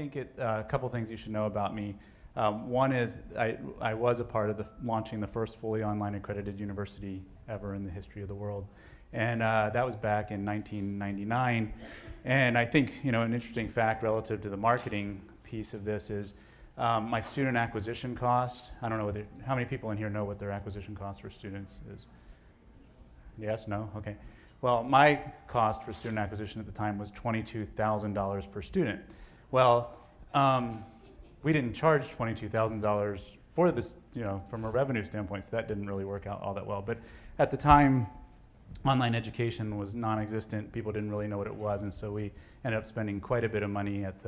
think a couple things you should know about me. One is I was a part of launching the first fully online accredited university ever in the history of the world. And that was back in 1999. And I think, an interesting fact relative to the marketing piece of this is my student acquisition cost. I don't know how many people in here know what their acquisition cost for students is? Yes, no? Okay. Well, my cost for student acquisition at the time was $22,000 per student. Well, we didn't charge $22,000 for this, from a revenue standpoint, so that didn't really work out all that well. But at the time, online education was non-existent. People didn't really know what it was, and so we ended up spending quite a bit of money at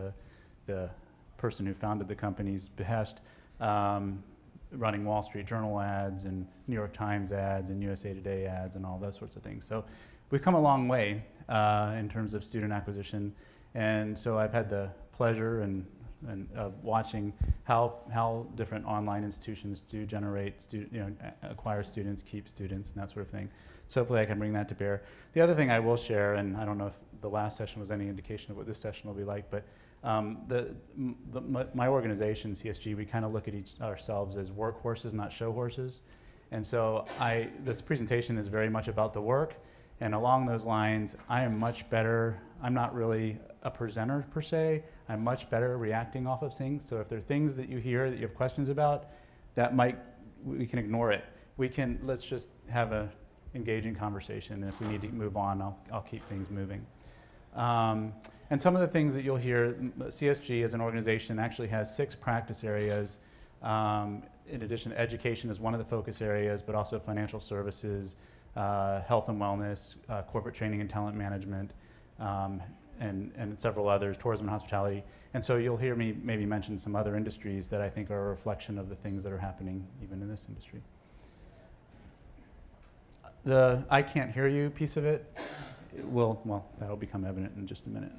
the person who founded the company's behest, running Wall Street Journal ads and New York Times ads and USA Today ads and all those sorts of things. So we've come a long way in terms of student acquisition, and so I've had the pleasure and watching how different online institutions do generate acquire students, keep students, and that sort of thing. So hopefully I can bring that to bear. The other thing I will share, and I don't know if the last session was any indication of what this session will be like, but my organization, CSG, we kind of look at ourselves as workhorses, not show horses. And so this presentation is very much about the work. And along those lines, I am much better. I'm not really a presenter per se. I'm much better reacting off of things. So if there are things that you hear that you have questions about, we can ignore it. Let's just have a engaging conversation. And if we need to move on, I'll keep things moving. And some of the things that you'll hear, CSG as an organization actually has 6 practice areas. In addition, education is one of the focus areas, but also financial services, health and wellness, corporate training and talent management, and several others, tourism and hospitality. And so you'll hear me maybe mention some other industries that I think are a reflection of the things that are happening even in this industry. The I can't hear you piece of it, that'll become evident in just a minute.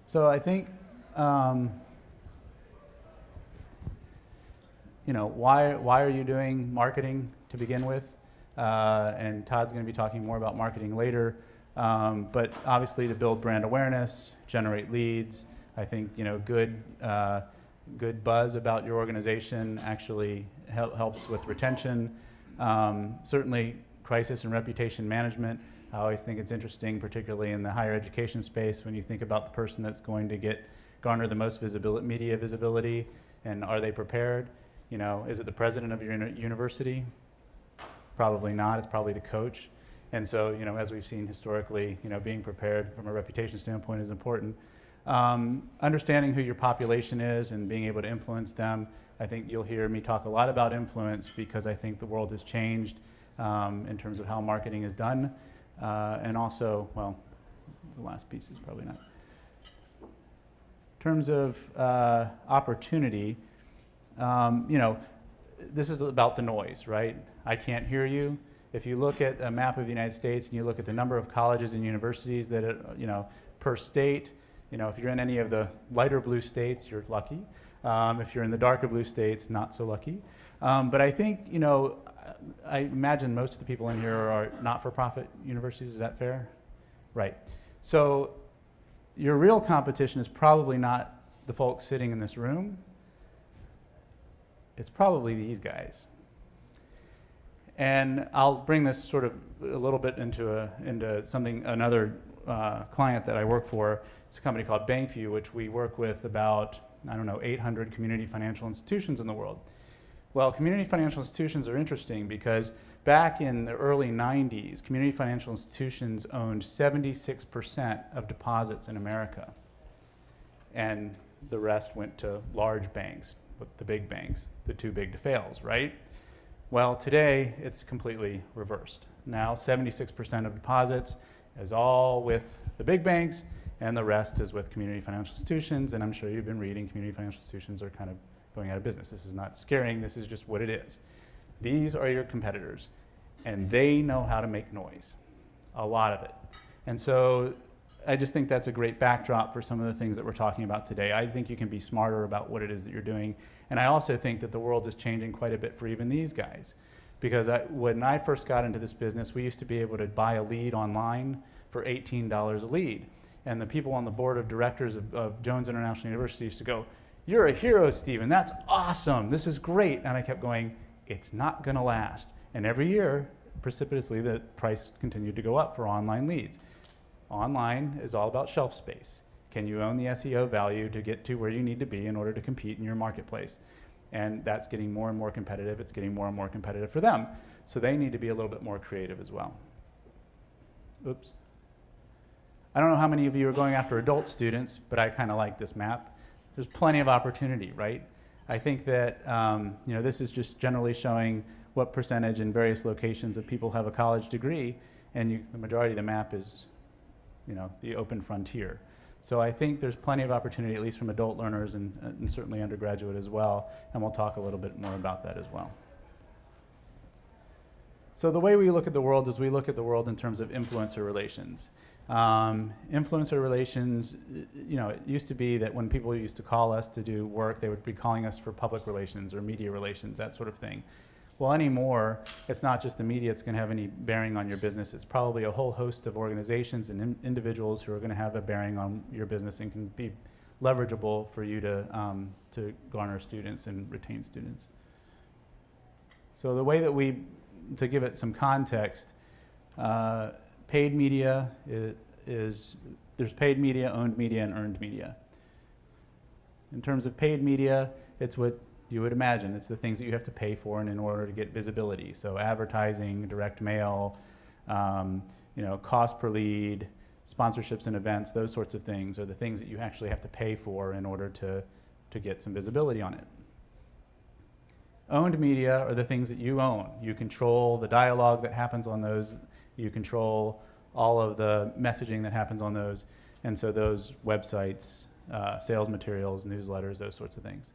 So I think, why are you doing marketing to begin with? And Todd's going to be talking more about marketing later. But obviously to build brand awareness, generate leads. I think good buzz about your organization actually helps with retention. Certainly crisis and reputation management. I always think it's interesting, particularly in the higher education space, when you think about the person that's going to garner the most media visibility, and are they prepared? Is it the president of your university? Probably not. It's probably the coach. And so, as we've seen historically, being prepared from a reputation standpoint is important. Understanding who your population is and being able to influence them. I think you'll hear me talk a lot about influence because I think the world has changed in terms of how marketing is done. And also, the last piece is probably not. In terms of opportunity, this is about the noise, right? I can't hear you. If you look at a map of the United States and you look at the number of colleges and universities that, per state, if you're in any of the lighter blue states, you're lucky. If you're in the darker blue states, not so lucky. But I think, I imagine most of the people in here are not-for-profit universities. Is that fair? Right. So your real competition is probably not the folks sitting in this room. It's probably these guys. And I'll bring this sort of a little bit into another client that I work for. It's a company called Bankview, which we work with about, 800 community financial institutions in the world. Well, community financial institutions are interesting because back in the early 90s, community financial institutions owned 76% of deposits in America. And the rest went to large banks, the big banks, the too big to fails, right? Well, today it's completely reversed. Now 76% of deposits is all with the big banks, and the rest is with community financial institutions. And I'm sure you've been reading community financial institutions are kind of going out of business. This is not scaring, this is just what it is. These are your competitors, and they know how to make noise, a lot of it. And so I just think that's a great backdrop for some of the things that we're talking about today. I think you can be smarter about what it is that you're doing. And I also think that the world is changing quite a bit for even these guys. Because when I first got into this business, we used to be able to buy a lead online for $18 a lead. And the people on the board of directors of Jones International University used to go, "You're a hero, Stephen. That's awesome. This is great." And I kept going, "It's not going to last." And every year, precipitously, the price continued to go up for online leads. Online is all about shelf space. Can you own the SEO value to get to where you need to be in order to compete in your marketplace? And that's getting more and more competitive. It's getting more and more competitive for them. So they need to be a little bit more creative as well. Oops. I don't know how many of you are going after adult students, but I kind of like this map. There's plenty of opportunity, right? I think that this is just generally showing what percentage in various locations of people have a college degree, and the majority of the map is the open frontier. So I think there's plenty of opportunity, at least from adult learners and certainly undergraduate as well, and we'll talk a little bit more about that as well. So the way we look at the world is we look at the world in terms of influencer relations. Influencer relations, it used to be that when people used to call us to do work, they would be calling us for public relations or media relations, that sort of thing. Well, anymore, it's not just the media that's going to have any bearing on your business. It's probably a whole host of organizations and individuals who are going to have a bearing on your business and can be leverageable for you to garner students and retain students. So the way that to give it some context, paid media there's paid media, owned media, and earned media. In terms of paid media, it's what you would imagine. It's the things that you have to pay for in order to get visibility. So advertising, direct mail, cost per lead, sponsorships and events, those sorts of things are the things that you actually have to pay for in order to get some visibility on it. Owned media are the things that you own. You control the dialogue that happens on those. You control all of the messaging that happens on those. And so those websites, sales materials, newsletters, those sorts of things.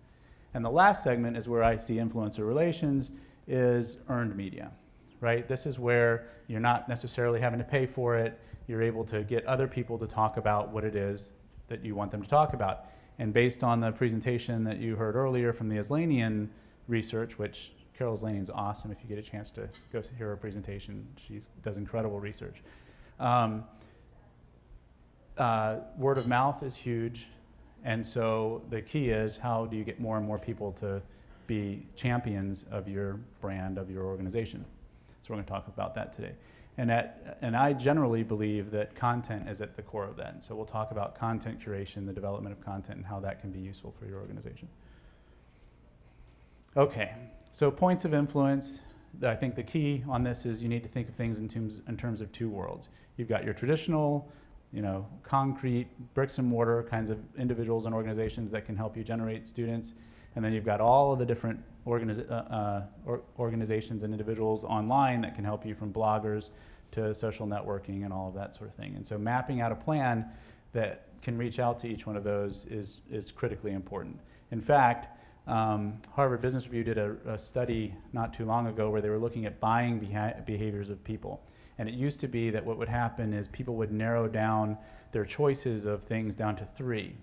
And the last segment is where I see influencer relations is earned media, right? This is where you're not necessarily having to pay for it. You're able to get other people to talk about what it is that you want them to talk about. And based on the presentation that you heard earlier from the Aslanian research, which Carol Aslanian's awesome if you get a chance to go hear her presentation. She does incredible research. Word of mouth is huge. And so the key is, how do you get more and more people to be champions of your brand, of your organization? So we're going to talk about that today. And I generally believe that content is at the core of that. And so we'll talk about content curation, the development of content, and how that can be useful for your organization. Okay, so points of influence. I think the key on this is you need to think of things in terms of two worlds. You've got your traditional, concrete, bricks and mortar kinds of individuals and organizations that can help you generate students. And then you've got all of the different organizations and individuals online that can help you, from bloggers to social networking and all of that sort of thing. And so mapping out a plan that can reach out to each one of those is critically important. In fact, Harvard Business Review did a study not too long ago where they were looking at buying behaviors of people. And it used to be that what would happen is people would narrow down their choices of things down to 3,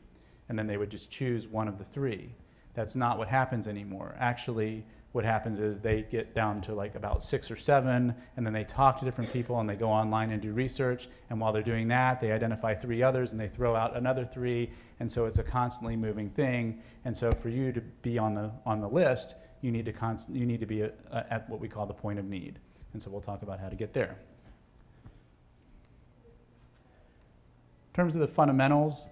and then they would just choose one of the 3. That's not what happens anymore. Actually, what happens is they get down to like about 6 or 7, and then they talk to different people and they go online and do research, and while they're doing that, they identify 3 others and they throw out another 3, and so it's a constantly moving thing. And so for you to be on the list, you need to be at what we call the point of need. And so we'll talk about how to get there. In terms of the fundamentals,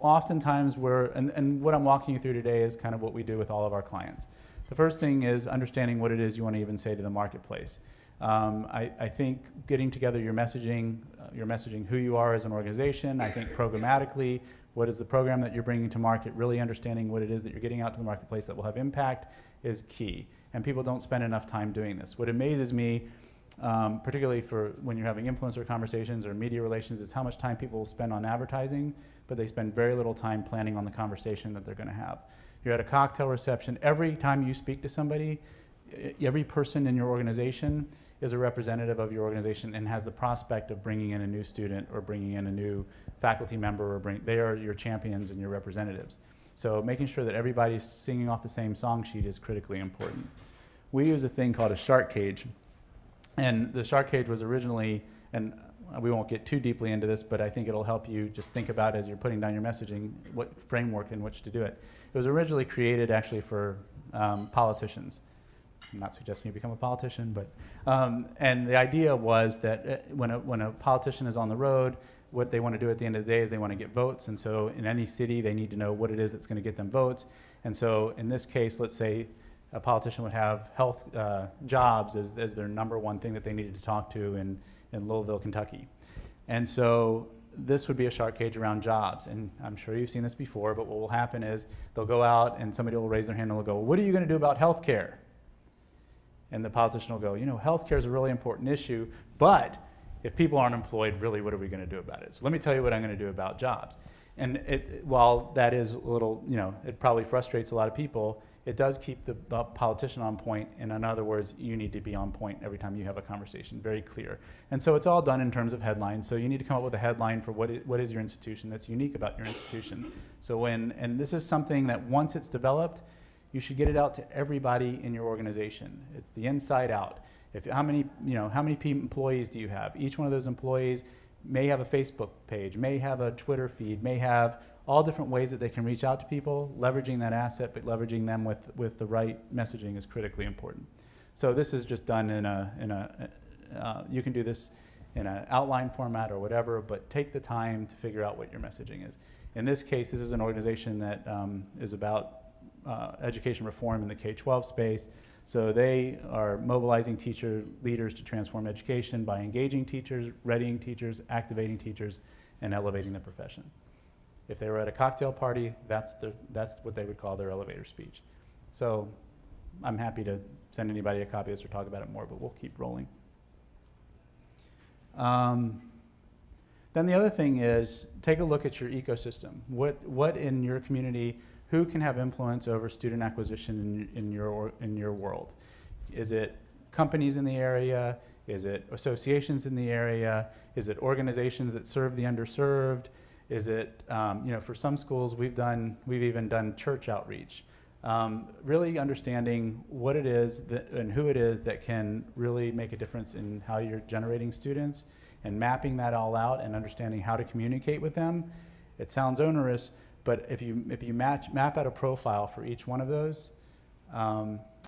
oftentimes and what I'm walking you through today is kind of what we do with all of our clients. The first thing is understanding what it is you want to even say to the marketplace. I think getting together your messaging who you are as an organization. I think programmatically, what is the program that you're bringing to market, really understanding what it is that you're getting out to the marketplace that will have impact is key. And people don't spend enough time doing this. What amazes me, particularly for when you're having influencer conversations or media relations, is how much time people spend on advertising, but they spend very little time planning on the conversation that they're going to have. You're at a cocktail reception. Every time you speak to somebody, every person in your organization is a representative of your organization and has the prospect of bringing in a new student or bringing in a new faculty member, they are your champions and your representatives. So making sure that everybody's singing off the same song sheet is critically important. We use a thing called a shark cage. And the shark cage was originally, and we won't get too deeply into this, but I think it'll help you just think about as you're putting down your messaging, what framework in which to do it. It was originally created actually for politicians. I'm not suggesting you become a politician, but, and the idea was that when a politician is on the road, what they want to do at the end of the day is they want to get votes. And so in any city, they need to know what it is that's going to get them votes. And so in this case, let's say a politician would have health jobs as their number one thing that they needed to talk to in Louisville, Kentucky. And so this would be a shark cage around jobs. And I'm sure you've seen this before, but what will happen is they'll go out and somebody will raise their hand and they'll go, what are you going to do about health care? And the politician will go, you know, health care is a really important issue, but if people aren't employed, really, what are we going to do about it? So let me tell you what I'm going to do about jobs. And while that is a little, you know, it probably frustrates a lot of people, it does keep the politician on point. And in other words, you need to be on point every time you have a conversation, very clear. And so it's all done in terms of headlines. So you need to come up with a headline for what is your institution that's unique about your institution. So and this is something that once it's developed, you should get it out to everybody in your organization. It's the inside out. How many employees do you have? Each one of those employees may have a Facebook page, may have a Twitter feed, may have all different ways that they can reach out to people. Leveraging that asset, but leveraging them with the right messaging is critically important. So this is just done you can do this in an outline format or whatever, but take the time to figure out what your messaging is. In this case, this is an organization that is about education reform in the K-12 space. So they are mobilizing teacher leaders to transform education by engaging teachers, readying teachers, activating teachers, and elevating the profession. If they were at a cocktail party, that's what they would call their elevator speech. So I'm happy to send anybody a copy of this or talk about it more, but we'll keep rolling. Then the other thing is take a look at your ecosystem. What in your community, who can have influence over student acquisition in your world? Is it companies in the area? Is it associations in the area? Is it organizations that serve the underserved? Is it, for some schools we've even done church outreach. Really understanding what it is and who it is that can really make a difference in how you're generating students, and mapping that all out and understanding how to communicate with them. It sounds onerous, but if you map out a profile for each one of those,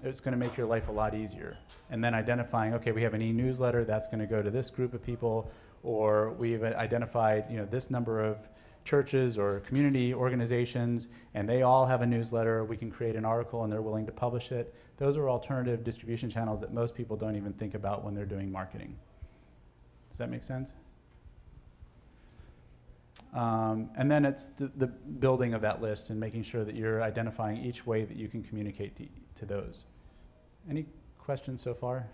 it's going to make your life a lot easier. And then identifying, okay, we have an e-newsletter that's going to go to this group of people, or we've identified this number of churches or community organizations, and they all have a newsletter. We can create an article, and they're willing to publish it. Those are alternative distribution channels that most people don't even think about when they're doing marketing. Does that make sense? And then it's the building of that list and making sure that you're identifying each way that you can communicate to those. Any questions so far?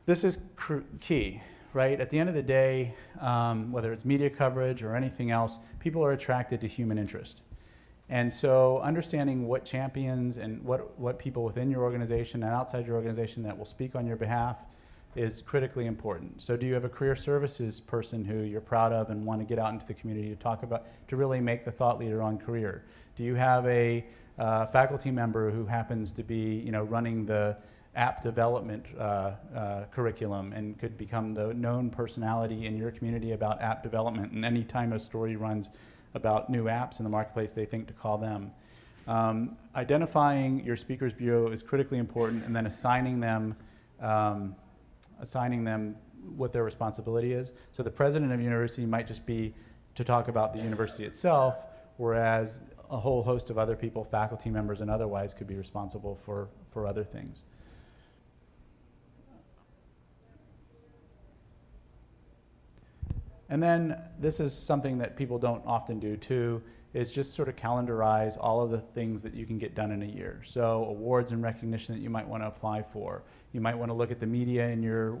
This is key, right? At the end of the day, whether it's media coverage or anything else, people are attracted to human interest. And so understanding what champions and what people within your organization and outside your organization that will speak on your behalf is critically important. So do you have a career services person who you're proud of and want to get out into the community to talk about, to really make the thought leader on career? Do you have a faculty member who happens to be running the app development curriculum and could become the known personality in your community about app development, and any time a story runs about new apps in the marketplace, they think to call them. Identifying your speakers bureau is critically important, and then assigning them what their responsibility is. So the president of the university might just be to talk about the university itself, whereas a whole host of other people, faculty members and otherwise, could be responsible for other things. And then this is something that people don't often do too, is just sort of calendarize all of the things that you can get done in a year. So awards and recognition that you might want to apply for. You might want to look at the media in your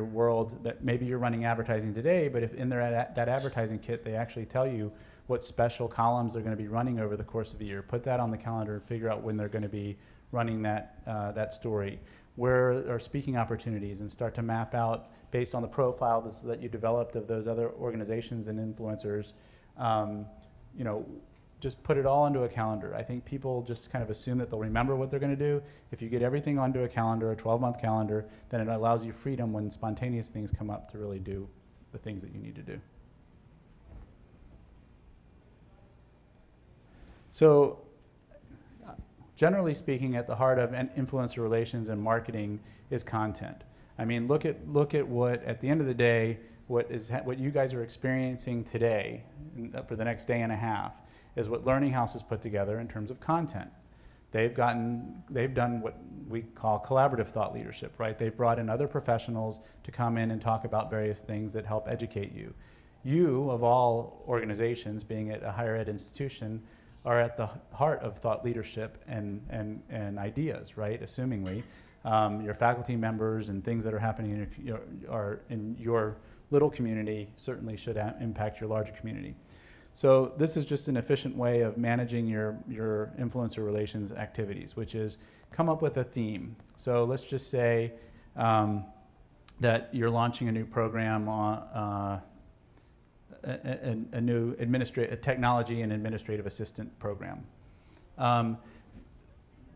world that maybe you're running advertising today, but if in that advertising kit they actually tell you what special columns they're going to be running over the course of a year. Put that on the calendar and figure out when they're going to be running that story. Where are speaking opportunities, and start to map out based on the profile that you developed of those other organizations and influencers, just put it all into a calendar. I think people just kind of assume that they'll remember what they're going to do. If you get everything onto a calendar, a 12-month calendar, then it allows you freedom when spontaneous things come up to really do the things that you need to do. So generally speaking, at the heart of influencer relations and marketing is content. I mean, look at what, at the end of the day, what you guys are experiencing today for the next day and a half is what Learning House has put together in terms of content. They've done what we call collaborative thought leadership, right? They've brought in other professionals to come in and talk about various things that help educate you. You, of all organizations, being at a higher ed institution, are at the heart of thought leadership and ideas, right? Assumingly, your faculty members and things that are happening in your little community certainly should impact your larger community. So this is just an efficient way of managing your influencer relations activities, which is come up with a theme. So let's just say that you're launching a new program on a new technology and administrative assistant program.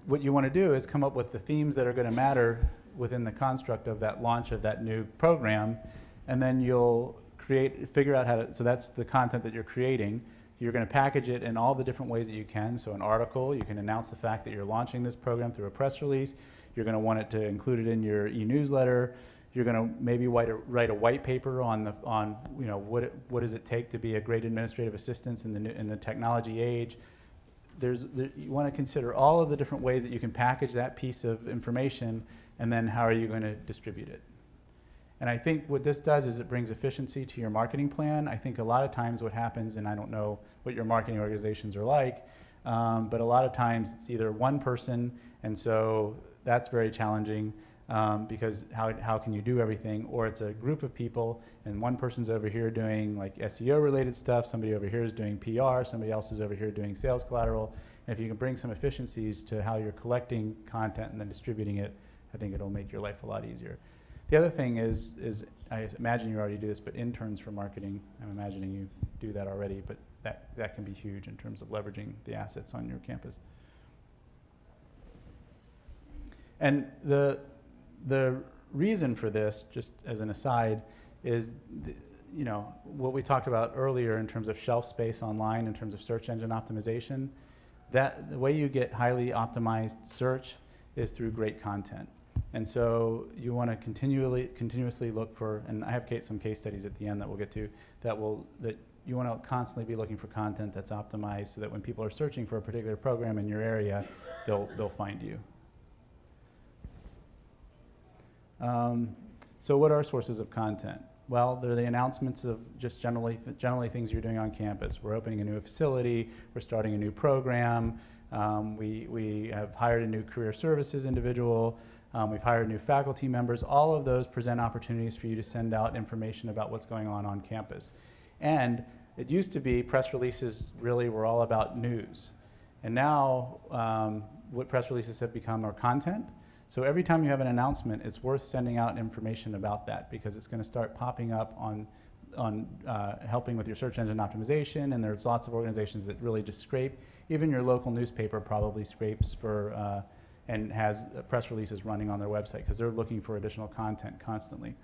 What you want to do is come up with the themes that are going to matter within the construct of that launch of that new program, and then you'll figure out how to, so that's the content that you're creating. You're going to package it in all the different ways that you can. So an article, you can announce the fact that you're launching this program through a press release. You're going to want it to include it in your e-newsletter. You're going to maybe write a white paper on what does it take to be a great administrative assistant in the technology age. You want to consider all of the different ways that you can package that piece of information, and then how are you going to distribute it. And I think what this does is it brings efficiency to your marketing plan. I think a lot of times what happens, and I don't know what your marketing organizations are like, but a lot of times it's either one person, and so that's very challenging. Because how can you do everything? Or it's a group of people, and one person's over here doing like SEO related stuff, somebody over here is doing PR, somebody else is over here doing sales collateral. And if you can bring some efficiencies to how you're collecting content and then distributing it, I think it'll make your life a lot easier. The other thing is I imagine you already do this, but interns for marketing, I'm imagining you do that already, but that can be huge in terms of leveraging the assets on your campus. And the reason for this, just as an aside, is what we talked about earlier in terms of shelf space online, in terms of search engine optimization. That the way you get highly optimized search is through great content. And so you want to continuously look for, and I have some case studies at the end that we'll get to, that you want to constantly be looking for content that's optimized so that when people are searching for a particular program in your area, they'll find you. So what are sources of content? Well, they're the announcements of just generally things you're doing on campus. We're opening a new facility, we're starting a new program, we have hired a new career services individual, we've hired new faculty members. All of those present opportunities for you to send out information about what's going on campus. And it used to be press releases really were all about news. And now what press releases have become are content. So every time you have an announcement, it's worth sending out information about that, because it's going to start popping up on helping with your search engine optimization, and there's lots of organizations that really just scrape. Even your local newspaper probably scrapes for and has press releases running on their website because they're looking for additional content constantly.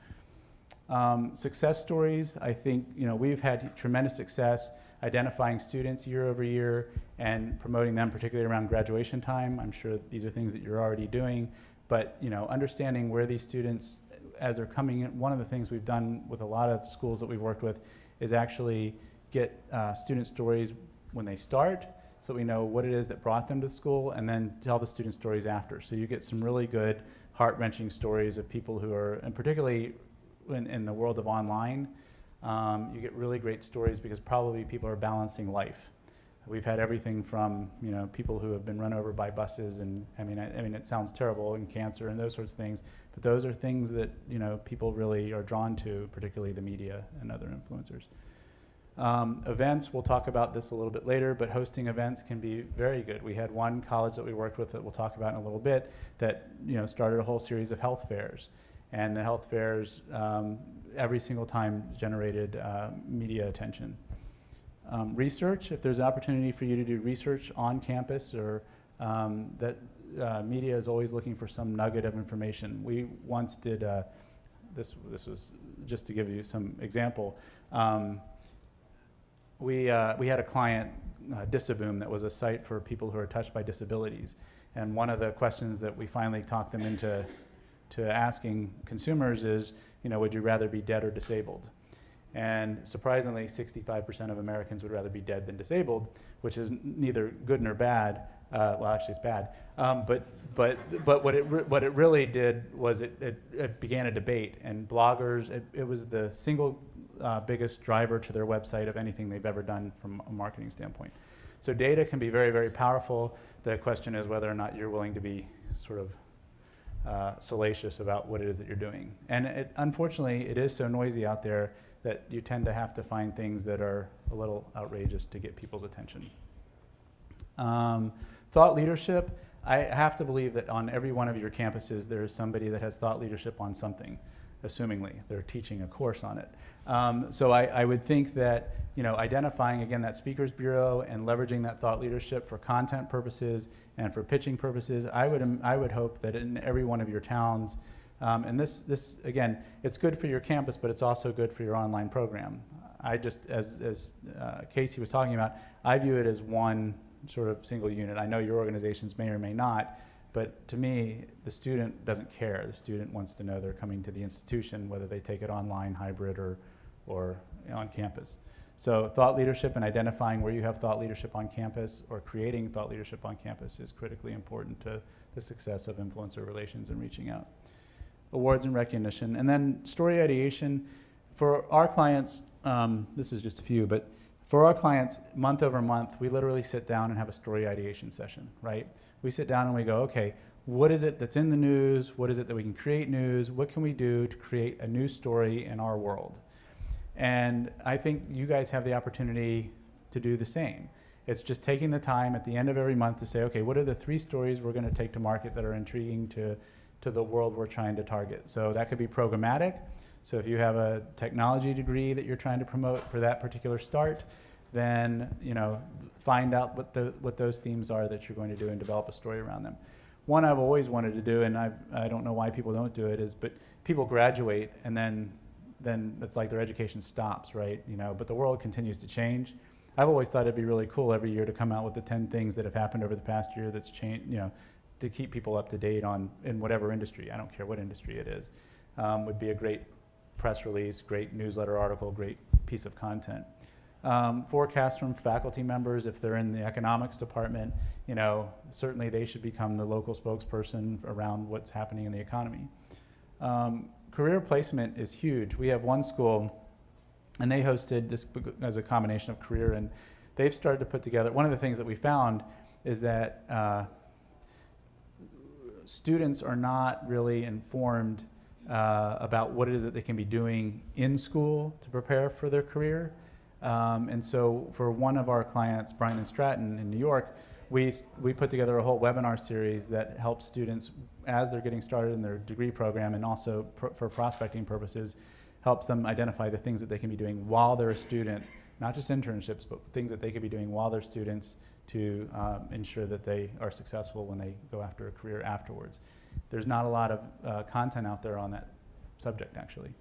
Success stories, I think we've had tremendous success identifying students year over year and promoting them, particularly around graduation time. I'm sure these are things that you're already doing, but understanding where these students, as they're coming in, one of the things we've done with a lot of schools that we've worked with is actually get student stories when they start, so we know what it is that brought them to school, and then tell the student stories after. So you get some really good heart-wrenching stories of people who are, and particularly in the world of online, you get really great stories because probably people are balancing life. We've had everything from people who have been run over by buses, and I mean it sounds terrible, and cancer and those sorts of things, but those are things that people really are drawn to, particularly the media and other influencers. Events, we'll talk about this a little bit later, but hosting events can be very good. We had one college that we worked with that we'll talk about in a little bit that started a whole series of health fairs, and the health fairs every single time generated media attention. research, if there's an opportunity for you to do research on campus, or that media is always looking for some nugget of information. We once did, this was just to give you some example. We had a client, Disaboom, that was a site for people who are touched by disabilities. And one of the questions that we finally talked them into asking consumers is, would you rather be dead or disabled? And surprisingly, 65% of Americans would rather be dead than disabled, which is neither good nor bad. Well, actually, it's bad. But what it really did was it began a debate, and bloggers. It was the single biggest driver to their website of anything they've ever done from a marketing standpoint. So data can be very, very powerful. The question is whether or not you're willing to be sort of salacious about what it is that you're doing. And unfortunately, it is so noisy out there that you tend to have to find things that are a little outrageous to get people's attention. Thought leadership, I have to believe that on every one of your campuses there is somebody that has thought leadership on something, assumingly. They're teaching a course on it. So I would think that identifying, again, that speakers bureau and leveraging that thought leadership for content purposes and for pitching purposes, I would hope that in every one of your towns, and this again, it's good for your campus, but it's also good for your online program. I just, as Casey was talking about, I view it as one sort of single unit. I know your organizations may or may not, but to me, the student doesn't care. The student wants to know they're coming to the institution, whether they take it online, hybrid, or on campus. So thought leadership and identifying where you have thought leadership on campus or creating thought leadership on campus is critically important to the success of influencer relations and reaching out. Awards and recognition. And then story ideation. For our clients, this is just a few, but for our clients, month over month, we literally sit down and have a story ideation session, right? We sit down and we go, okay, what is it that's in the news? What is it that we can create news? What can we do to create a new story in our world? And I think you guys have the opportunity to do the same. It's just taking the time at the end of every month to say, okay, what are the 3 stories we're going to take to market that are intriguing to the world we're trying to target? So that could be programmatic. So if you have a technology degree that you're trying to promote for that particular start, then find out what those themes are that you're going to do and develop a story around them. One I've always wanted to do, and I don't know why people don't do it, is but people graduate and then it's like their education stops, right? But the world continues to change. I've always thought it'd be really cool every year to come out with the 10 things that have happened over the past year that's changed, to keep people up to date in whatever industry. I don't care what industry it is. Would be a great press release, great newsletter article, great piece of content. Forecasts from faculty members, if they're in the economics department, certainly they should become the local spokesperson around what's happening in the economy. Career placement is huge. We have one school, and they hosted this as a combination of career, and they've started to put together, one of the things that we found is that students are not really informed about what it is that they can be doing in school to prepare for their career. And so for one of our clients, Bryan and Stratton in New York, we put together a whole webinar series that helps students as they're getting started in their degree program, and also for prospecting purposes, helps them identify the things that they can be doing while they're a student, not just internships, but things that they could be doing while they're students to ensure that they are successful when they go after a career afterwards. There's not a lot of content out there on that subject, actually.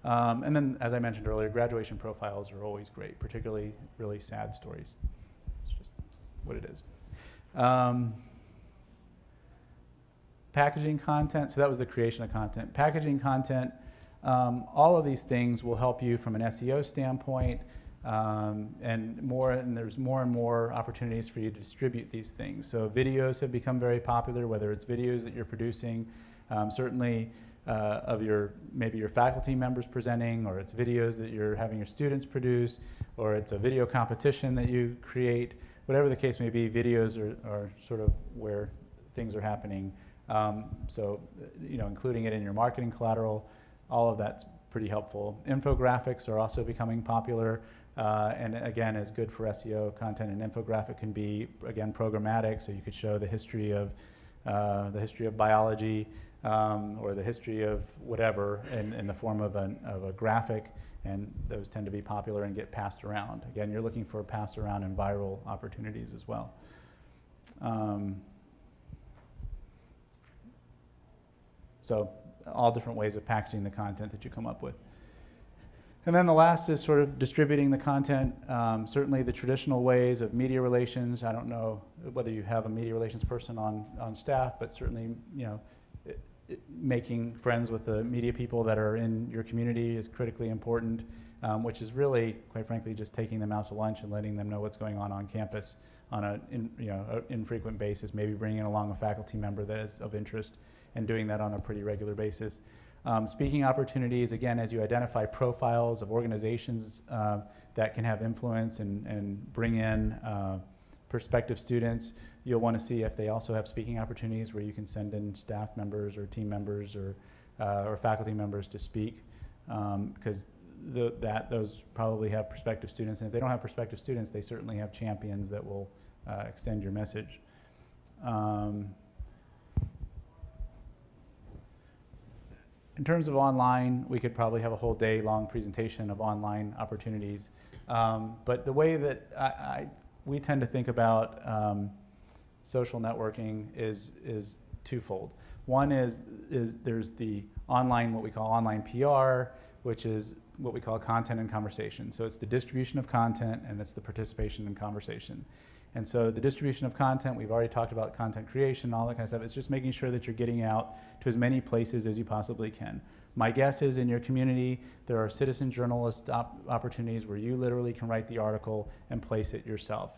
And then, as I mentioned earlier, graduation profiles are always great, particularly really sad stories. It's just what it is. Packaging content, so that was the creation of content. Packaging content, all of these things will help you from an SEO standpoint, and there's more and more opportunities for you to distribute these things. So videos have become very popular, whether it's videos that you're producing, certainly of maybe your faculty members presenting, or it's videos that you're having your students produce, or it's a video competition that you create. Whatever the case may be, videos are sort of where things are happening. So, including it in your marketing collateral, all of that's pretty helpful. Infographics are also becoming popular, and again, is good for SEO content. An infographic can be, again, programmatic, so you could show the history of biology, or the history of whatever in the form of a graphic, and those tend to be popular and get passed around. Again, you're looking for pass around and viral opportunities as well. So all different ways of packaging the content that you come up with. And then the last is sort of distributing the content. Certainly the traditional ways of media relations. I don't know whether you have a media relations person on staff, but certainly, you know, making friends with the media people that are in your community is critically important, which is really, quite frankly, just taking them out to lunch and letting them know what's going on campus on an infrequent basis, maybe bringing along a faculty member that is of interest and doing that on a pretty regular basis. Speaking opportunities, again, as you identify profiles of organizations that can have influence and bring in prospective students, you'll want to see if they also have speaking opportunities where you can send in staff members or team members or faculty members to speak, because those probably have prospective students, and if they don't have prospective students, they certainly have champions that will extend your message. In terms of online, we could probably have a whole day-long presentation of online opportunities. But the way that we tend to think about social networking is twofold. One is there's the online, what we call online PR, which is what we call content and conversation. So it's the distribution of content and it's the participation in conversation. And so the distribution of content, we've already talked about content creation, all that kind of stuff. It's just making sure that you're getting out to as many places as you possibly can. My guess is in your community, there are citizen journalist opportunities where you literally can write the article and place it yourself.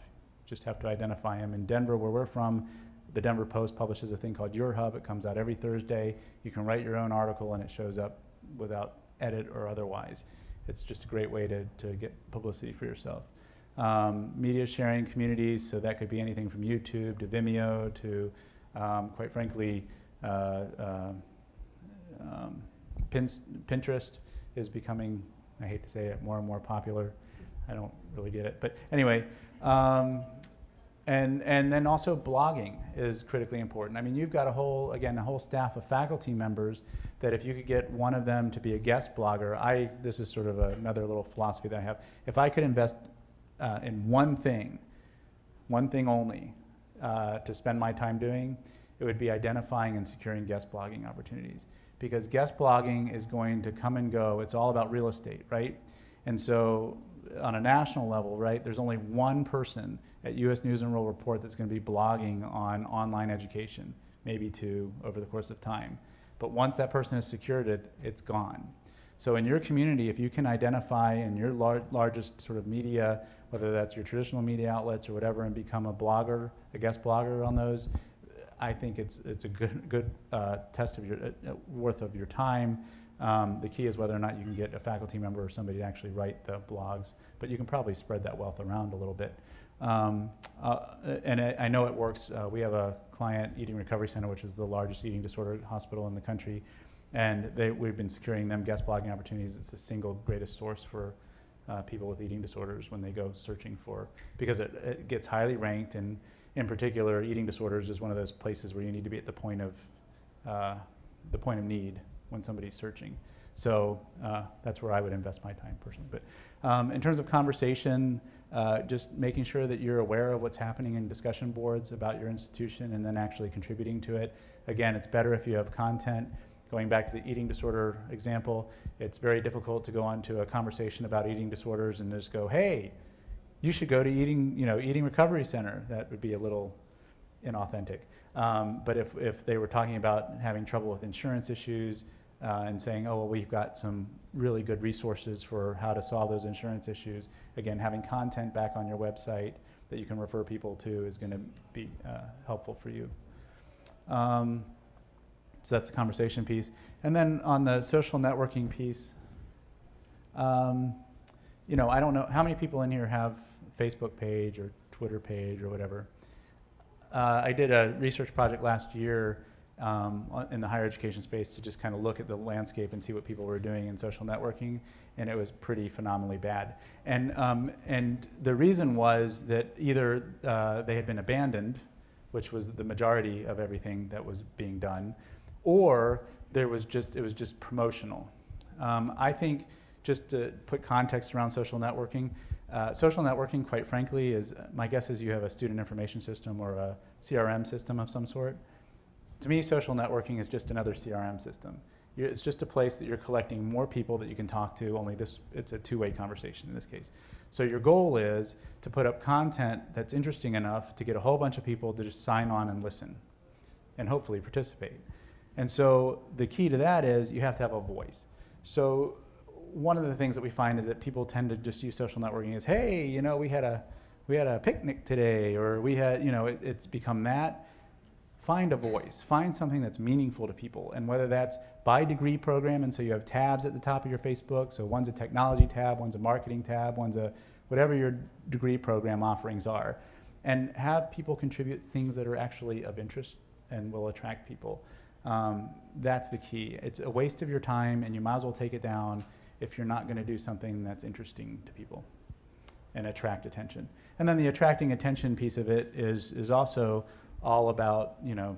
Just have to identify them. In Denver, where we're from, the Denver Post publishes a thing called Your Hub. It comes out every Thursday. You can write your own article and it shows up without edit or otherwise. It's just a great way to get publicity for yourself. Media sharing communities, so that could be anything from YouTube to Vimeo to, quite frankly, Pinterest is becoming, I hate to say it, more and more popular. I don't really get it, but anyway. And then also blogging is critically important. I mean, you've got a whole staff of faculty members that if you could get one of them to be a guest blogger, this is sort of another little philosophy that I have. If I could invest in one thing only, to spend my time doing, it would be identifying and securing guest blogging opportunities. Because guest blogging is going to come and go. It's all about real estate, right? And so on a national level, right, there's only one person at U.S. News and World Report that's going to be blogging on online education, maybe two over the course of time. But once that person has secured it, it's gone. So in your community, if you can identify in your largest sort of media, whether that's your traditional media outlets or whatever, and become a blogger, a guest blogger on those, I think it's a good test of your worth of your time. The key is whether or not you can get a faculty member or somebody to actually write the blogs, but you can probably spread that wealth around a little bit. And I know it works. We have a client, Eating Recovery Center, which is the largest eating disorder hospital in the country, and we've been securing them guest blogging opportunities. It's the single greatest source for people with eating disorders when they go searching for, because it gets highly ranked, and in particular, eating disorders is one of those places where you need to be at the point of need when somebody's searching. So that's where I would invest my time personally. But in terms of conversation, just making sure that you're aware of what's happening in discussion boards about your institution and then actually contributing to it. Again, it's better if you have content. Going back to the eating disorder example, it's very difficult to go onto a conversation about eating disorders and just go, hey, you should go to Eating Recovery Center. That would be a little inauthentic. But if they were talking about having trouble with insurance issues and saying, oh, well, we've got some really good resources for how to solve those insurance issues, again, having content back on your website that you can refer people to is going to be helpful for you. So that's the conversation piece. And then on the social networking piece, I don't know, how many people in here have a Facebook page or Twitter page or whatever? I did a research project last year in the higher education space to just kind of look at the landscape and see what people were doing in social networking, and it was pretty phenomenally bad. And the reason was that either they had been abandoned, which was the majority of everything that was being done, or it was just promotional. I think just to put context around social networking, quite frankly, is, my guess is you have a student information system or a CRM system of some sort. To me, social networking is just another CRM system. It's just a place that you're collecting more people that you can talk to, only it's a two-way conversation in this case. So your goal is to put up content that's interesting enough to get a whole bunch of people to just sign on and listen and hopefully participate. And so the key to that is you have to have a voice. So one of the things that we find is that people tend to just use social networking as, hey, you know, we had a picnic today, or we had, you know, it's become that. Find a voice, find something that's meaningful to people, and whether that's by degree program, and so you have tabs at the top of your Facebook, so one's a technology tab, one's a marketing tab, one's a whatever your degree program offerings are, and have people contribute things that are actually of interest and will attract people. That's the key. It's a waste of your time, and you might as well take it down if you're not going to do something that's interesting to people and attract attention. And then the attracting attention piece of it is also all about, you know,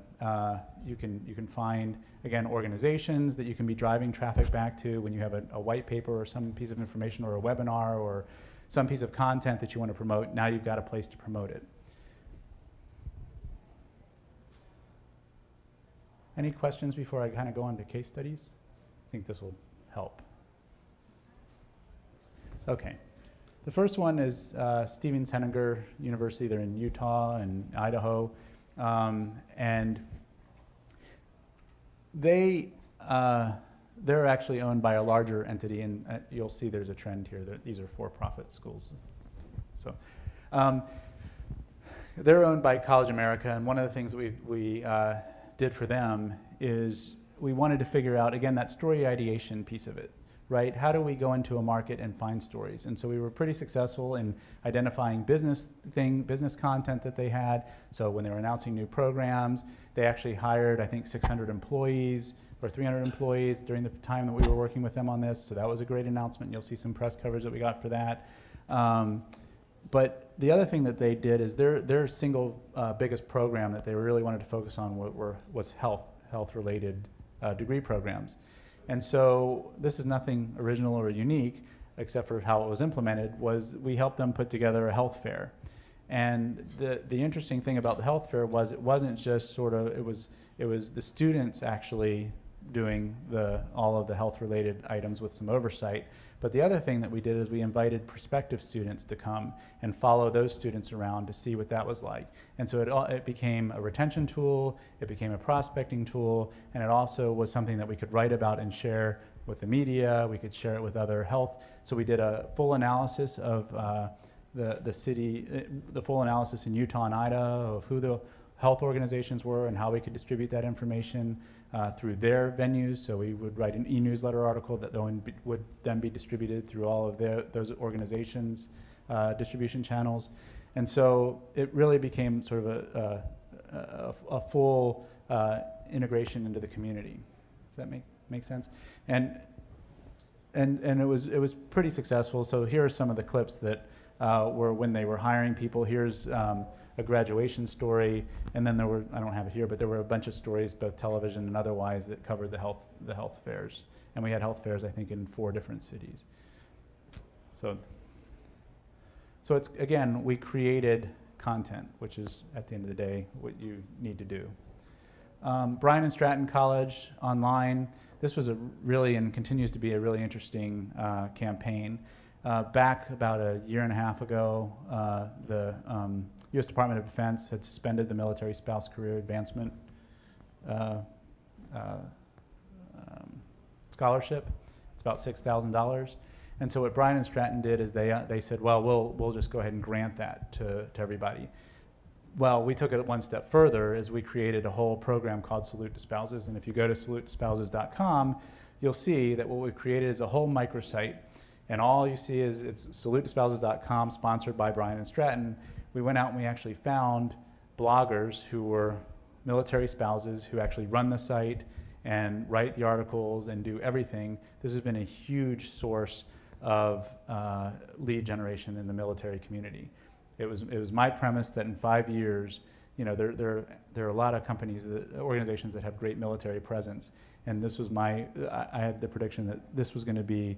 you can find, again, organizations that you can be driving traffic back to when you have a white paper or some piece of information or a webinar or some piece of content that you want to promote. Now you've got a place to promote it. Any questions before I kind of go on to case studies? I think this will help. Okay. The first one is Stevens Henninger University. They're in Utah and Idaho. And they're actually owned by a larger entity, and you'll see there's a trend here that these are for-profit schools. So they're owned by College America, and one of the things that we did for them is we wanted to figure out, again, that story ideation piece of it. Right? How do we go into a market and find stories? And so we were pretty successful in identifying business content that they had. So when they were announcing new programs, they actually hired, I think, 600 employees or 300 employees during the time that we were working with them on this. So that was a great announcement. You'll see some press coverage that we got for that. But the other thing that they did is their single biggest program that they really wanted to focus on was health-related degree programs. And so this is nothing original or unique, except for how it was implemented, was we helped them put together a health fair. And the interesting thing about the health fair was it wasn't just sort of, it was the students actually doing all of the health-related items with some oversight. But the other thing that we did is we invited prospective students to come and follow those students around to see what that was like. And so it became a retention tool, it became a prospecting tool, and it also was something that we could write about and share with the media, we could share it with other health. So we did a full analysis of the full analysis in Utah and Idaho of who the health organizations were and how we could distribute that information through their venues. So we would write an e-newsletter article that would then be distributed through all of those organizations' distribution channels. And so it really became sort of a full integration into the community. Does that make sense? And it was pretty successful. So here are some of the clips that were when they were hiring people. Here's a graduation story, and then there were, I don't have it here, but there were a bunch of stories, both television and otherwise, that covered the health fairs. And we had health fairs, I think, in 4 different cities. So it's, again, we created content, which is, at the end of the day, what you need to do. Bryan and Stratton College online. This was a really, and continues to be a really interesting campaign. Back about a year and a half ago, the U.S. Department of Defense had suspended the Military Spouse Career Advancement Scholarship. It's about $6,000. And so what Bryan and Stratton did is they said, well, we'll just go ahead and grant that to everybody. Well, we took it one step further as we created a whole program called Salute to Spouses. And if you go to salutetospouses.com, you'll see that what we've created is a whole microsite. And all you see is it's salutetospouses.com, sponsored by Bryan and Stratton. We went out and we actually found bloggers who were military spouses who actually run the site and write the articles and do everything. This has been a huge source of lead generation in the military community. It was my premise that in 5 years, you know, there are a lot of companies, organizations that have great military presence, and this was I had the prediction that this was going to be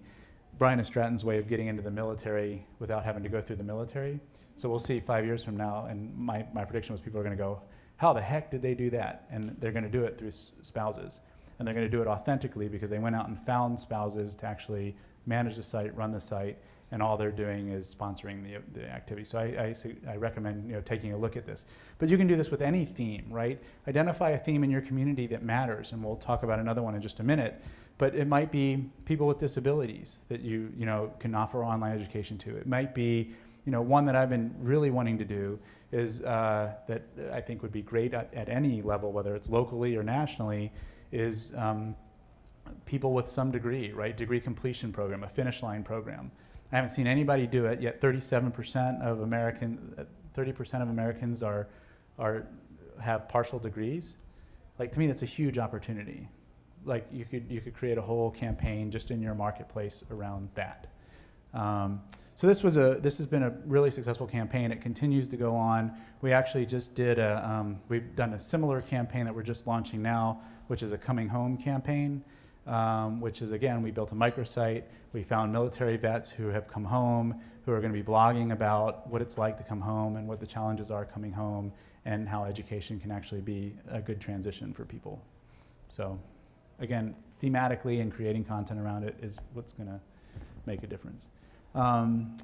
Brian and Stratton's way of getting into the military without having to go through the military. So we'll see 5 years from now, and my prediction was people are going to go, how the heck did they do that? And they're going to do it through spouses. And they're going to do it authentically because they went out and found spouses to actually manage the site, run the site, and all they're doing is sponsoring the activity. So I recommend taking a look at this. But you can do this with any theme, right? Identify a theme in your community that matters, and we'll talk about another one in just a minute. But it might be people with disabilities that you can offer online education to. It might be one that I've been really wanting to do is that I think would be great at any level, whether it's locally or nationally, is people with some degree, right? Degree completion program, a finish line program. I haven't seen anybody do it yet. 30% of Americans have partial degrees. Like, to me, that's a huge opportunity. Like, you could create a whole campaign just in your marketplace around that. So this has been a really successful campaign. It continues to go on. We actually just did we've done a similar campaign that we're just launching now, which is a coming home campaign, which is, again, we built a microsite. We found military vets who have come home, who are going to be blogging about what it's like to come home and what the challenges are coming home and how education can actually be a good transition for people. So, again, thematically and creating content around it is what's going to make a difference.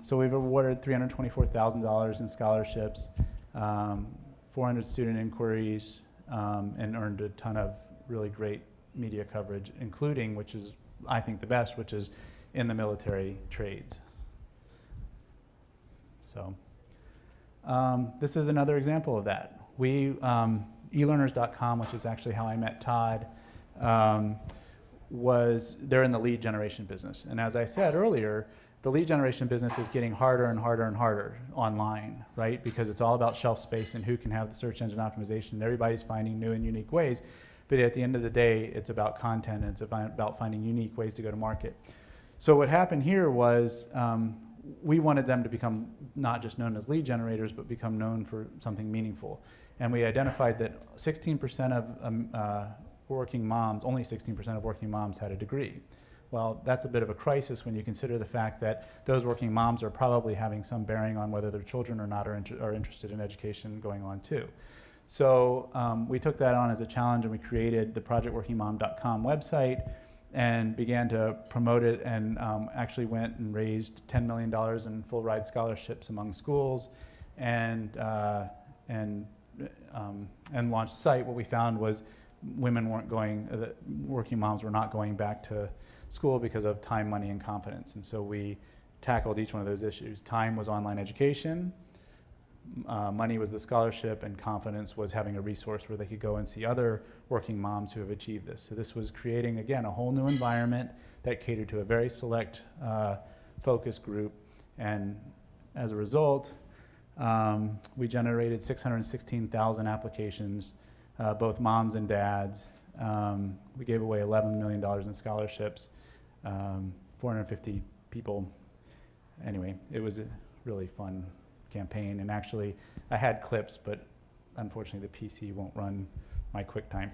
So we've awarded $324,000 in scholarships, 400 student inquiries, and earned a ton of really great media coverage, including, which is, I think, the best, which is in the military trades. So this is another example of that. We, elearners.com, which is actually how I met Todd, they're in the lead generation business. And as I said earlier, the lead generation business is getting harder and harder and harder online, right? Because it's all about shelf space and who can have the search engine optimization. And everybody's finding new and unique ways. But at the end of the day, it's about content, and it's about finding unique ways to go to market. So what happened here was we wanted them to become not just known as lead generators, but become known for something meaningful. And we identified that 16% of working moms, only 16% of working moms had a degree. Well, that's a bit of a crisis when you consider the fact that those working moms are probably having some bearing on whether their children or not are interested in education going on too. So we took that on as a challenge, and we created the projectworkingmom.com website and began to promote it, and actually went and raised $10 million in full ride scholarships among schools, and launched the site. What we found was working moms were not going back to school because of time, money, and confidence. And so we tackled each one of those issues. Time was online education, money was the scholarship, and confidence was having a resource where they could go and see other working moms who have achieved this. So this was creating, again, a whole new environment that catered to a very select focus group. And as a result, we generated 616,000 applications, both moms and dads. We gave away $11 million in scholarships, 450 people. Anyway, it was a really fun campaign, and actually I had clips, but unfortunately the PC won't run my QuickTime.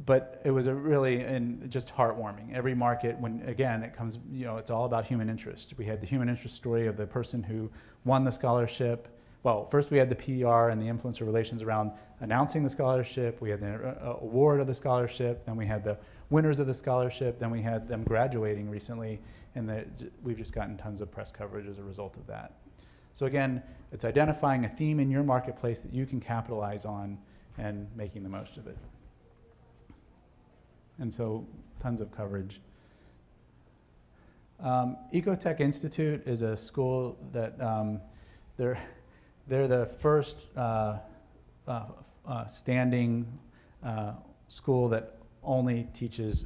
But it was a really, and just heartwarming. Every market, when, again, it comes, it's all about human interest. We had the human interest story of the person who won the scholarship. Well, first we had the PR and the influencer relations around announcing the scholarship. We had the award of the scholarship. Then we had the winners of the scholarship. Then we had them graduating recently, and we've just gotten tons of press coverage as a result of that. So again, it's identifying a theme in your marketplace that you can capitalize on and making the most of it. And so tons of coverage. Ecotech Institute is a school that they're the first standing school that only teaches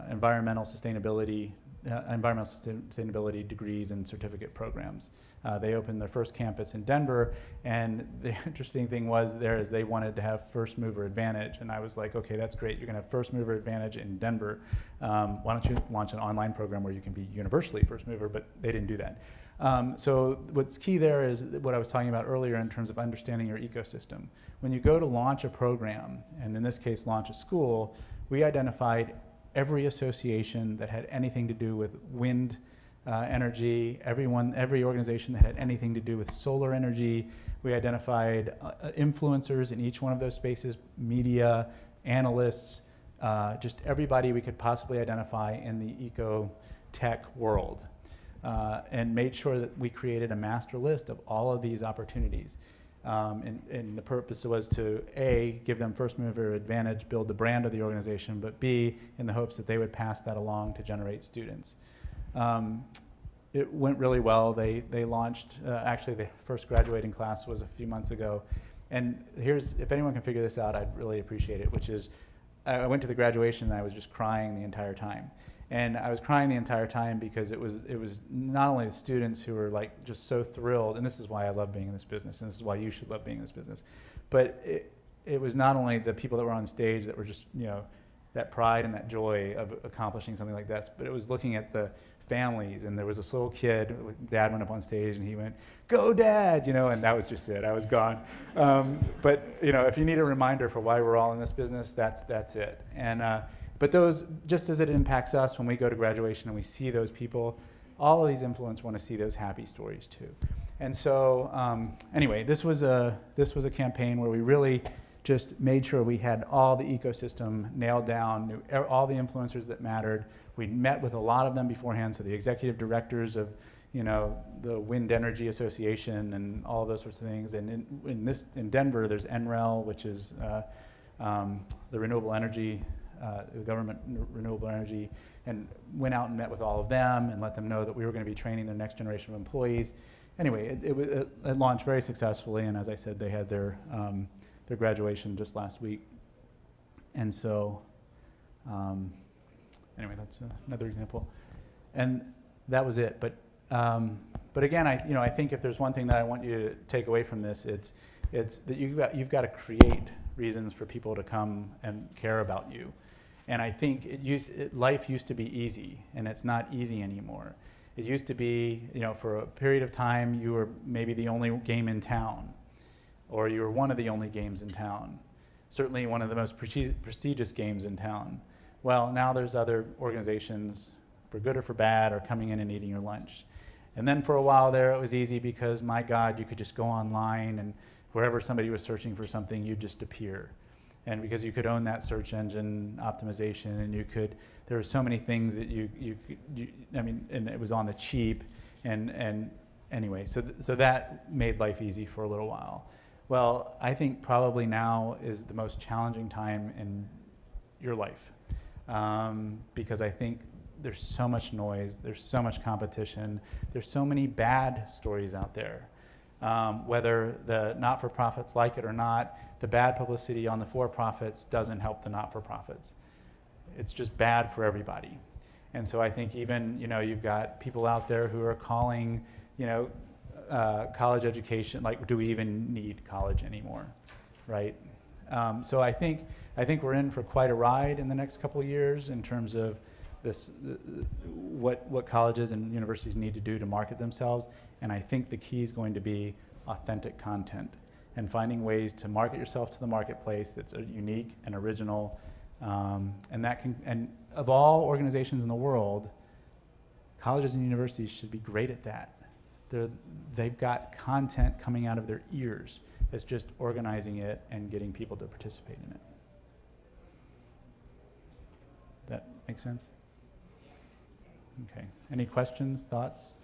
environmental sustainability degrees and certificate programs. They opened their first campus in Denver, and the interesting thing was they wanted to have first mover advantage, and I was like, okay, that's great, you're gonna have first mover advantage in Denver. Why don't you launch an online program where you can be universally first mover? But they didn't do that. So what's key there is what I was talking about earlier in terms of understanding your ecosystem. When you go to launch a program, and in this case launch a school, we identified every association that had anything to do with wind energy, every organization that had anything to do with solar energy. We identified influencers in each one of those spaces, media, analysts, just everybody we could possibly identify in the eco-tech world, and made sure that we created a master list of all of these opportunities. And the purpose was to, A, give them first mover advantage, build the brand of the organization, but B, in the hopes that they would pass that along to generate students. It went really well. They launched, actually the first graduating class was a few months ago. And if anyone can figure this out, I'd really appreciate it, which is, I went to the graduation and I was just crying the entire time. And I was crying the entire time because it was not only the students who were like just so thrilled, and this is why I love being in this business, and this is why you should love being in this business, but it was not only the people that were on stage that were just, that pride and that joy of accomplishing something like this, but it was looking at the families. And there was this little kid, Dad went up on stage and he went, "Go Dad," and that was just it. I was gone. But if you need a reminder for why we're all in this business, that's it. And but those, just as it impacts us when we go to graduation and we see those people, all of these influencers want to see those happy stories too. And so anyway, this was a campaign where we really just made sure we had all the ecosystem nailed down, knew all the influencers that mattered. We met with a lot of them beforehand, so the executive directors of the Wind Energy Association and all those sorts of things. And in Denver, there's NREL, which is the renewable energy, the government renewable energy, and went out and met with all of them and let them know that we were going to be training their next generation of employees. Anyway, it launched very successfully, and as I said, they had their graduation just last week. And so, anyway, that's another example. And that was it. But again, I think if there's one thing that I want you to take away from this, it's that you've got to create reasons for people to come and care about you. And I think life used to be easy, and it's not easy anymore. It used to be, for a period of time, you were maybe the only game in town, or you were one of the only games in town, certainly one of the most prestigious games in town. Well, now there's other organizations, for good or for bad, are coming in and eating your lunch. And then for a while there, it was easy because, my God, you could just go online, and wherever somebody was searching for something, you'd just appear. And because you could own that search engine optimization, and there were so many things that and it was on the cheap, and anyway, so that made life easy for a little while. Well, I think probably now is the most challenging time in your life, because I think there's so much noise, there's so much competition, there's so many bad stories out there. Whether the not-for-profits like it or not, the bad publicity on the for-profits doesn't help the not-for-profits. It's just bad for everybody. And so I think even, you've got people out there who are calling, college education, like, do we even need college anymore, right? So I think we're in for quite a ride in the next couple of years in terms of what colleges and universities need to do to market themselves. And I think the key is going to be authentic content and finding ways to market yourself to the marketplace that's unique and original. And of all organizations in the world, colleges and universities should be great at that. They've got content coming out of their ears. It's just organizing it and getting people to participate in it. That make sense? Okay. Any questions, thoughts?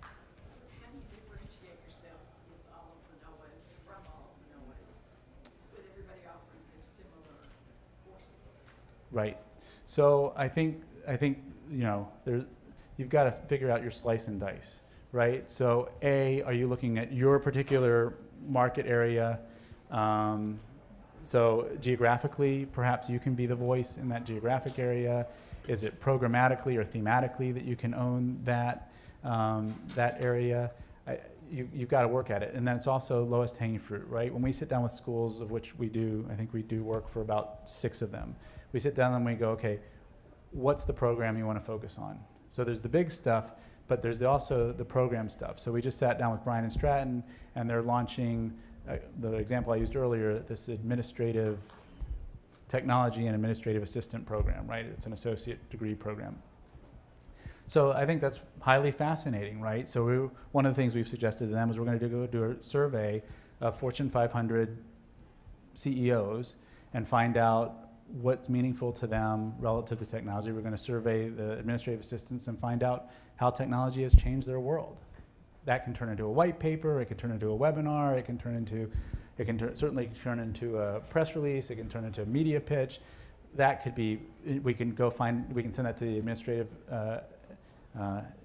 How do you differentiate yourself with all of the NOAAs, from all of the NOAAs, with everybody offering such similar courses? Right. So I think you've got to figure out your slice and dice, right? So are you looking at your particular market area? So geographically, perhaps you can be the voice in that geographic area. Is it programmatically or thematically that you can own that area? You've got to work at it. And then it's also lowest hanging fruit, right? When we sit down with schools, of which we do, I think we do work for about 6 of them. We sit down and we go, okay, what's the program you want to focus on? So there's the big stuff, but there's also the program stuff. So we just sat down with Bryan and Stratton, and they're launching, the example I used earlier, this administrative technology and administrative assistant program, right? It's an associate degree program. So I think that's highly fascinating, right? So one of the things we've suggested to them is we're going to go do a survey of Fortune 500 CEOs and find out what's meaningful to them relative to technology. We're going to survey the administrative assistants and find out how technology has changed their world. That can turn into a white paper, it can turn into a webinar, it can certainly turn into a press release, it can turn into a media pitch. That could be, we can send that to the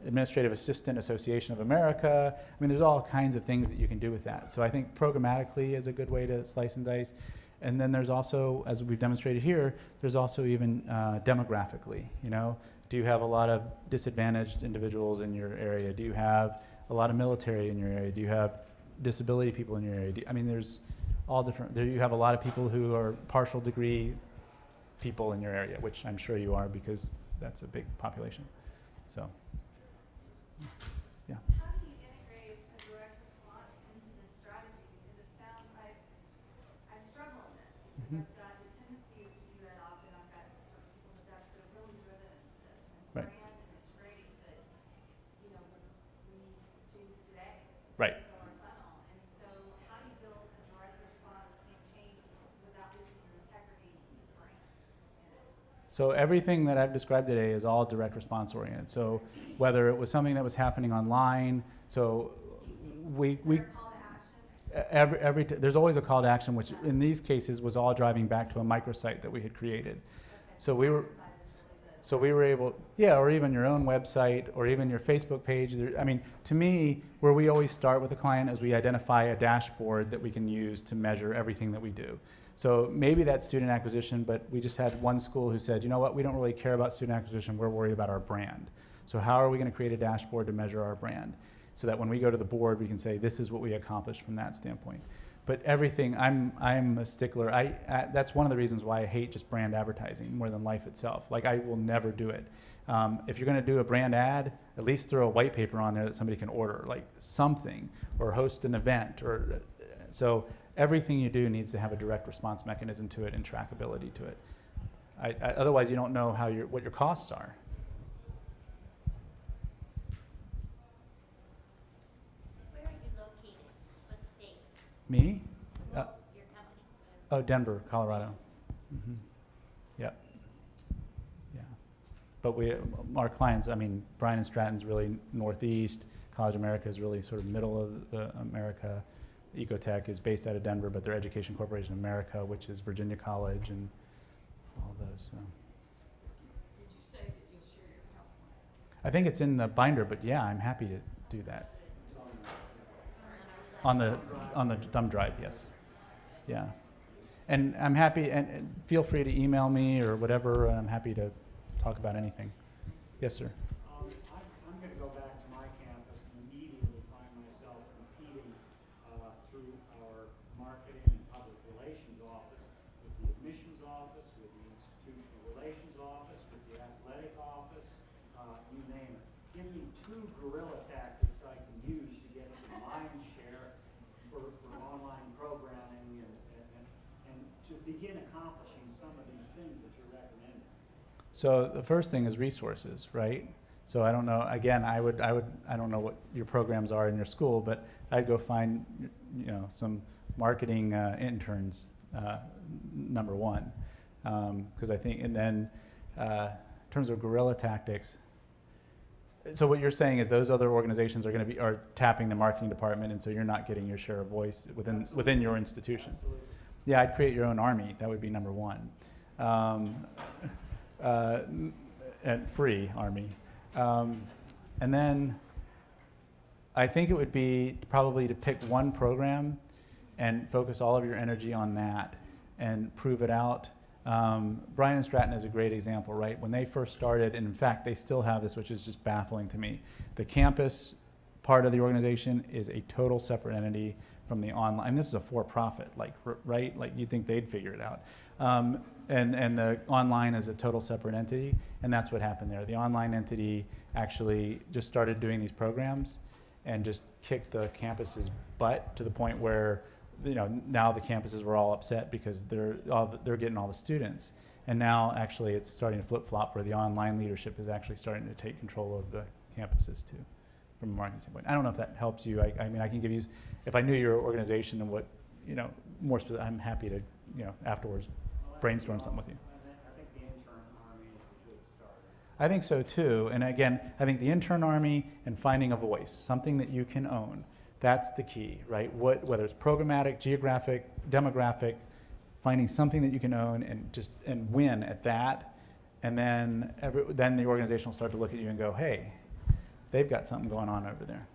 Administrative Assistant Association of America. I mean, there's all kinds of things that you can do with that. So I think programmatically is a good way to slice and dice. And then there's also, as we've demonstrated here, there's also even demographically, you know. Do you have a lot of disadvantaged individuals in your area? Do you have a lot of military in your area? Do you have disability people in your area? I mean, there's all different, you have a lot of people who are partial degree people in your area, which I'm sure you are because that's a big population. So, yeah. How do you integrate a direct response into this strategy? Because it sounds like I struggle in this because I've got the tendency to do that often. I've got some people that are really driven into this and it's Right. brand and it's great, but you know, we need students today. Right. To fill our funnel. And so how do you build a direct response campaign without losing your integrity to the brand in it? So everything that I've described today is all direct response oriented. So whether it was something that was happening online, so we Is there a call to action? there's always a call to action, which in these cases was all driving back to a microsite that we had created. Okay, So we were, side is really good. so we were able, yeah, or even your own website, or even your Facebook page. I mean, to me, where we always start with the client is we identify a dashboard that we can use to measure everything that we do. So maybe that's student acquisition, but we just had one school who said, you know what, we don't really care about student acquisition, we're worried about our brand. So how are we going to create a dashboard to measure our brand? So that when we go to the board, we can say, this is what we accomplished from that standpoint. But everything, I'm a stickler. That's one of the reasons why I hate just brand advertising more than life itself. Like, I will never do it. If you're going to do a brand ad, at least throw a white paper on there that somebody can order, like something, or host an event. So everything you do needs to have a direct response mechanism to it and trackability to it. Otherwise, you don't know what your costs are. Where are you located? What state? Me? Well, your company. Oh, Denver, Colorado. Mm-hmm. Yep. Yeah. But our clients, I mean, Bryan and Stratton's really northeast. College America is really sort of middle of the America. Ecotech is based out of Denver, but they're Education Corporation of America, which is Virginia College and all those. So. Did you say that you'll share your PowerPoint? I think it's in the binder, but yeah, I'm happy to do that. On the thumb drive, yes. Yeah. And I'm happy, and feel free to email me or whatever, and I'm happy to talk about anything. Yes, sir. I'm going to go back to my campus and immediately find myself competing through our marketing and public relations office with the admissions office, with the institutional relations office, with the athletic office, you name it. Give me 2 guerrilla tactics I can use to get some mind share for online programming and to begin accomplishing some of these things that you're recommending. So the first thing is resources, right? So I don't know, again, I don't know what your programs are in your school, but I'd go find, some marketing interns, number one. Because I think, and then in terms of guerrilla tactics, so what you're saying is those other organizations are tapping the marketing department, and so you're not getting your share of voice within your institution. Absolutely. Yeah, I'd create your own army. That would be number one. And free army. And then I think it would be probably to pick one program and focus all of your energy on that and prove it out. Bryan and Stratton is a great example, right? When they first started, and in fact, they still have this, which is just baffling to me. The campus part of the organization is a total separate entity from the online. And this is a for-profit, right? Like, you'd think they'd figure it out. And the online is a total separate entity, and that's what happened there. The online entity actually just started doing these programs and just kicked the campus's butt to the point where now the campuses were all upset because they're getting all the students. And now actually it's starting to flip-flop where the online leadership is actually starting to take control of the campuses too, from a marketing standpoint. I don't know if that helps you. I mean, I can give you, if I knew your organization and what, more specific, I'm happy to, afterwards brainstorm something with you. I think the intern army is a good start. I think so too. And again, I think the intern army and finding a voice, something that you can own, that's the key, right? Whether it's programmatic, geographic, demographic, finding something that you can own and win at that, and then the organization will start to look at you and go, hey, they've got something going on over there.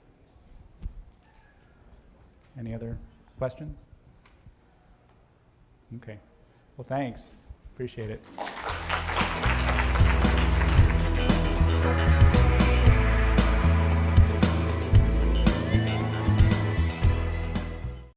Any other questions? Okay. Well, thanks. Appreciate it.